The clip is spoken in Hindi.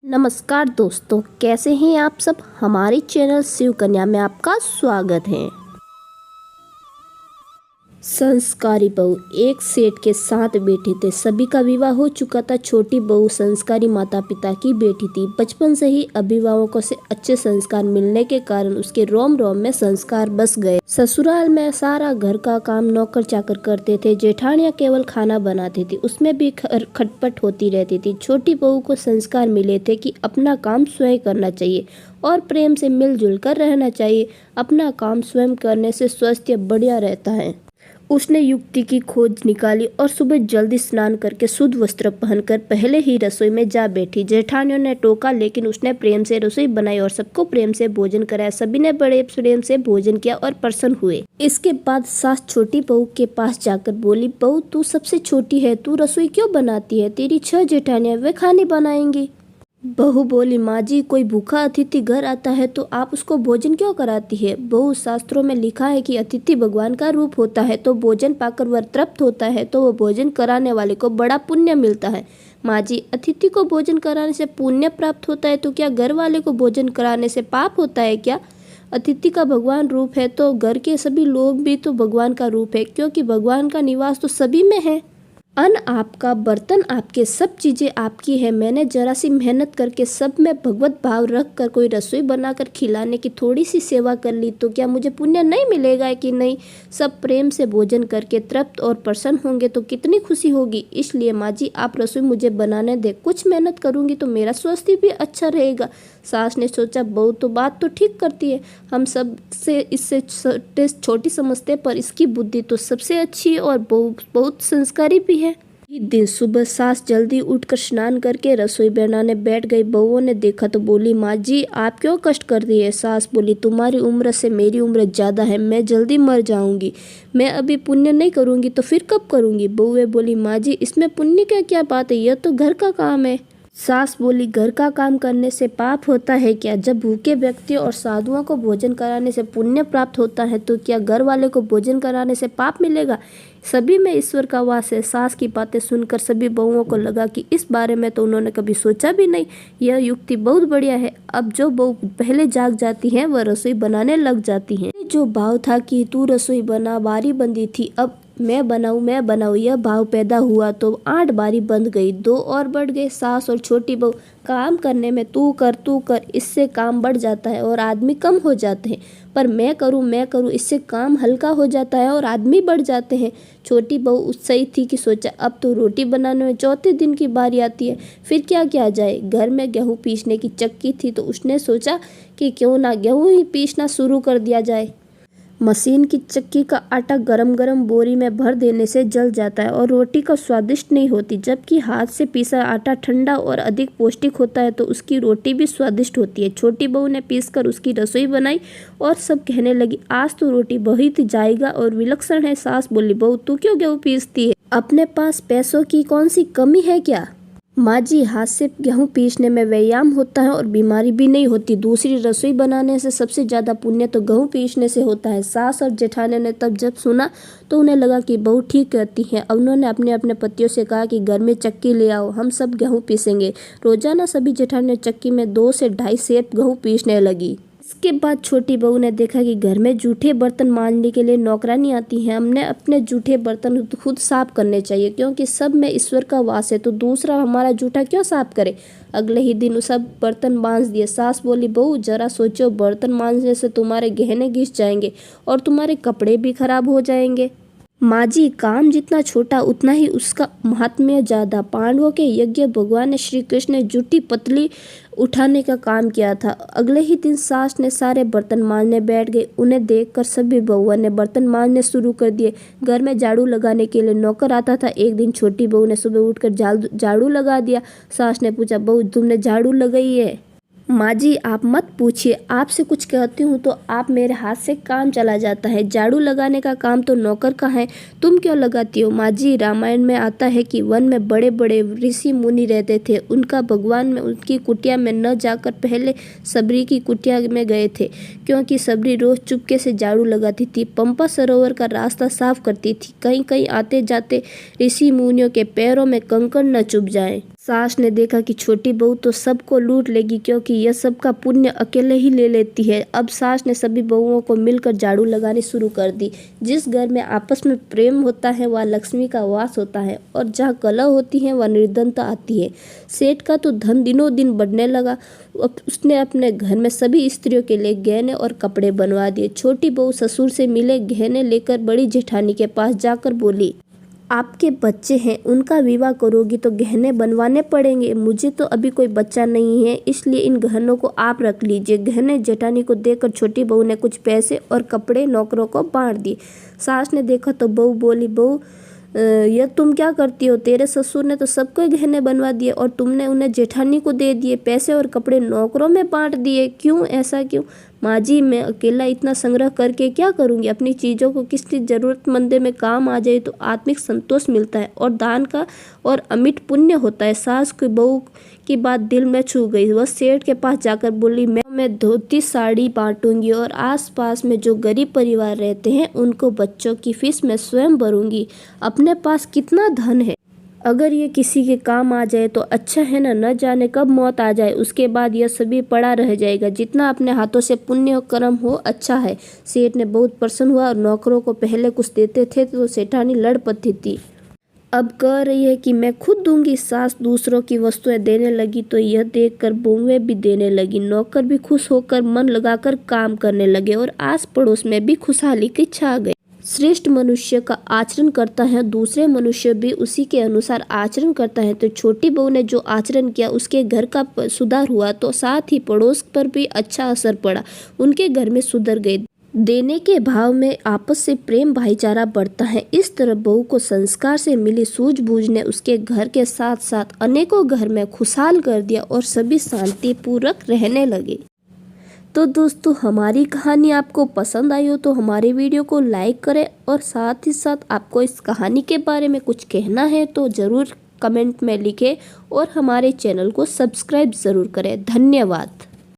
नमस्कार दोस्तों, कैसे हैं आप सब। हमारे चैनल शिव कन्या में आपका स्वागत है। संस्कारी बहू एक सेठ के साथ बेटे थे। सभी का विवाह हो चुका था। छोटी बहू संस्कारी माता पिता की बेटी थी। बचपन से ही अभिभावकों से अच्छे संस्कार मिलने के कारण उसके रोम रोम में संस्कार बस गए। ससुराल में सारा घर का काम नौकर चाकर करते थे। जेठानियां केवल खाना बनाती थी, उसमें भी खटपट होती रहती थी। छोटी बहू को संस्कार मिले थे कि अपना काम स्वयं करना चाहिए और प्रेम से मिलजुल कर रहना चाहिए। अपना काम स्वयं करने से स्वास्थ्य बढ़िया रहता है। उसने युक्ति की खोज निकाली और सुबह जल्दी स्नान करके शुद्ध वस्त्र पहनकर पहले ही रसोई में जा बैठी। जेठानियों ने टोका, लेकिन उसने प्रेम से रसोई बनाई और सबको प्रेम से भोजन कराया। सभी ने बड़े प्रेम से भोजन किया और प्रसन्न हुए। इसके बाद सास छोटी बहू के पास जाकर बोली, बहू तू सबसे छोटी है, तू रसोई क्यों बनाती है? तेरी 6 जेठानियां वे खाने बनाएंगी। बहू बोली, माँ जी कोई भूखा अतिथि घर आता है तो आप उसको भोजन क्यों कराती है? बहू, शास्त्रों में लिखा है कि अतिथि भगवान का रूप होता है, तो भोजन पाकर वह तृप्त होता है तो वो भोजन कराने वाले को बड़ा पुण्य मिलता है। माँ जी, अतिथि को भोजन कराने से पुण्य प्राप्त होता है तो क्या घर वाले को भोजन कराने से पाप होता है क्या? अतिथि का भगवान रूप है तो घर के सभी लोग भी तो भगवान का रूप है, क्योंकि भगवान का निवास तो सभी में है। अन्न आपका, बर्तन आपके, सब चीज़ें आपकी है। मैंने जरा सी मेहनत करके सब में भगवत भाव रख कर कोई रसोई बनाकर खिलाने की थोड़ी सी सेवा कर ली तो क्या मुझे पुण्य नहीं मिलेगा कि नहीं? सब प्रेम से भोजन करके तृप्त और प्रसन्न होंगे तो कितनी खुशी होगी। इसलिए माँ जी आप रसोई मुझे बनाने दे, कुछ मेहनत करूँगी तो मेरा स्वास्थ्य भी अच्छा रहेगा। सास ने सोचा, बहू तो बात तो ठीक करती है, हम सब से इससे छोटी समझते, पर इसकी बुद्धि तो सबसे अच्छी है और बहुत संस्कारी भी है। दिन सुबह सास जल्दी उठकर स्नान करके रसोई बनाने बैठ गई। बहुओं ने देखा तो बोली, माँ जी आप क्यों कष्ट कर रही है? सास बोली, तुम्हारी उम्र से मेरी उम्र ज़्यादा है, मैं जल्दी मर जाऊंगी। मैं अभी पुण्य नहीं करूंगी तो फिर कब करूंगी? बहुएं बोली, माँ जी इसमें पुण्य का क्या बात है, यह तो घर का काम है। सास बोली, घर का काम करने से पाप होता है क्या? जब भूखे व्यक्ति और साधुओं को भोजन कराने से पुण्य प्राप्त होता है तो क्या घर वाले को भोजन कराने से पाप मिलेगा? सभी में ईश्वर का वास है। सास की बातें सुनकर सभी बहुओं को लगा कि इस बारे में तो उन्होंने कभी सोचा भी नहीं। यह युक्ति बहुत बढ़िया है। अब जो बहू पहले जाग जाती हैं वह रसोई बनाने लग जाती हैं। जो भाव था कि तू रसोई बना, बारी बंदी थी, अब मैं बनाऊं, यह भाव पैदा हुआ तो 8 बारी बंद गई, 2 और बढ़ गए। सास और छोटी बहू काम करने में तू कर, इससे काम बढ़ जाता है और आदमी कम हो जाते हैं। पर मैं करूं, इससे काम हल्का हो जाता है और आदमी बढ़ जाते हैं। छोटी बहू उत्साही थी कि सोचा अब तो रोटी बनाने में चौथे दिन की बारी आती है, फिर क्या किया जाए। घर में गेहूँ पीसने की चक्की थी तो उसने सोचा कि क्यों ना गेहूँ ही पीसना शुरू कर दिया जाए। मशीन की चक्की का आटा गरम बोरी में भर देने से जल जाता है और रोटी का स्वादिष्ट नहीं होती, जबकि हाथ से पीसा आटा ठंडा और अधिक पौष्टिक होता है तो उसकी रोटी भी स्वादिष्ट होती है। छोटी बहू ने पीसकर उसकी रसोई बनाई और सब कहने लगी, आज तो रोटी बहुत जाएगा और विलक्षण है। सास बोली, बहू तू क्यों गेहूँ पीसती है? अपने पास पैसों की कौन सी कमी है क्या? माँ जी, हाथ से गेहूँ पीसने में व्यायाम होता है और बीमारी भी नहीं होती। दूसरी रसोई बनाने से सबसे ज़्यादा पुण्य तो गेहूँ पीसने से होता है। सास और जेठानी ने तब जब सुना तो उन्हें लगा कि बहू ठीक कहती हैं। अब उन्होंने अपने अपने पतियों से कहा कि घर में चक्की ले आओ, हम सब गेहूँ पीसेंगे। रोजाना सभी जेठानियाँ चक्की में 2 से 2.5 सेर गेहूँ पीसने लगी। इसके बाद छोटी बहू ने देखा कि घर में जूठे बर्तन मांजने के लिए नौकरानी आती हैं। हमने अपने जूठे बर्तन खुद साफ करने चाहिए, क्योंकि सब में ईश्वर का वास है, तो दूसरा हमारा जूठा क्यों साफ करे। अगले ही दिन सब बर्तन मांज दिए। सास बोली, बहू जरा सोचो, बर्तन मांजने से तुम्हारे गहने घिस जाएंगे और तुम्हारे कपड़े भी खराब हो जाएंगे। माँ जी, काम जितना छोटा उतना ही उसका महात्म्य ज़्यादा। पांडवों के यज्ञ भगवान ने श्री कृष्ण ने जूठी पतली उठाने का काम किया था। अगले ही दिन सास ने सारे बर्तन मांजने बैठ गए। उन्हें देखकर सभी बहुओं ने बर्तन मांजने शुरू कर दिए। घर में झाड़ू लगाने के लिए नौकर आता था। एक दिन छोटी बहू ने सुबह उठकर झाड़ू लगा दिया। सास ने पूछा, बहू तुमने झाड़ू लगाई है? माँ जी आप मत पूछिए, आपसे कुछ कहती हूँ तो आप मेरे हाथ से काम चला जाता है। झाड़ू लगाने का काम तो नौकर का है, तुम क्यों लगाती हो? माँ जी, रामायण में आता है कि वन में बड़े बड़े ऋषि मुनि रहते थे। उनका भगवान में उनकी कुटिया में न जाकर पहले सबरी की कुटिया में गए थे, क्योंकि सबरी रोज चुपके से झाड़ू लगाती थी, पंपा सरोवर का रास्ता साफ करती थी, कहीं कहीं आते जाते ऋषि मुनियों के पैरों में कंकड़ न चुभ जाए। सास ने देखा कि छोटी बहू तो सबको लूट लेगी, क्योंकि यह सबका पुण्य अकेले ही ले लेती है। अब सास ने सभी बहुओं को मिलकर झाड़ू लगानी शुरू कर दी। जिस घर में आपस में प्रेम होता है वहाँ लक्ष्मी का वास होता है, और जहाँ कलह होती है वहाँ निर्धनता आती है। सेठ का तो धन दिनों दिन बढ़ने लगा। अब उसने अपने घर में सभी स्त्रियों के लिए गहने और कपड़े बनवा दिए। छोटी बहू ससुर से मिले गहने लेकर बड़ी जेठानी के पास जाकर बोली, आपके बच्चे हैं, उनका विवाह करोगी तो गहने बनवाने पड़ेंगे। मुझे तो अभी कोई बच्चा नहीं है, इसलिए इन गहनों को आप रख लीजिए। गहने जेठानी को देकर छोटी बहू ने कुछ पैसे और कपड़े नौकरों को बांट दिए। सास ने देखा तो बहू बोली, बहू यह तुम क्या करती हो? तेरे ससुर ने तो सबको गहने बनवा दिए और तुमने उन्हें जेठानी को दे दिए, पैसे और कपड़े नौकरों में बांट दिए। क्यों, ऐसा क्यों? माँ जी, मैं अकेला इतना संग्रह करके क्या करूँगी? अपनी चीज़ों को किसी ज़रूरतमंद में काम आ जाए तो आत्मिक संतोष मिलता है और दान का और अमिट पुण्य होता है। सास की बहू की बात दिल में छू गई। वह सेठ के पास जाकर बोली, मैं धोती साड़ी बांटूंगी और आसपास में जो गरीब परिवार रहते हैं उनको बच्चों की फीस मैं स्वयं भरूंगी। अपने पास कितना धन है, अगर ये किसी के काम आ जाए तो अच्छा है ना। न जाने कब मौत आ जाए, उसके बाद यह सभी पड़ा रह जाएगा। जितना अपने हाथों से पुण्य कर्म हो अच्छा है। सेठ ने बहुत प्रसन्न हुआ और नौकरों को पहले कुछ देते थे तो सेठानी लड़ पड़ती थी, अब कह रही है कि मैं खुद दूंगी। सास दूसरों की वस्तुएं देने लगी तो यह देखकर बहुएं भी देने लगी। नौकर भी खुश होकर मन लगाकर काम करने लगे और आस पड़ोस में भी खुशहाली की छा गई। श्रेष्ठ मनुष्य का आचरण करता है, दूसरे मनुष्य भी उसी के अनुसार आचरण करता है। तो छोटी बहू ने जो आचरण किया उसके घर का सुधार हुआ, तो साथ ही पड़ोस पर भी अच्छा असर पड़ा। उनके घर में सुधर गए। देने के भाव में आपस से प्रेम भाईचारा बढ़ता है। इस तरह बहू को संस्कार से मिली सूझबूझ ने उसके घर के साथ साथ अनेकों घर में खुशहाल कर दिया और सभी शांतिपूर्वक रहने लगे। तो दोस्तों, हमारी कहानी आपको पसंद आई हो तो हमारे वीडियो को लाइक करें, और साथ ही साथ आपको इस कहानी के बारे में कुछ कहना है तो ज़रूर कमेंट में लिखें और हमारे चैनल को सब्सक्राइब ज़रूर करें। धन्यवाद।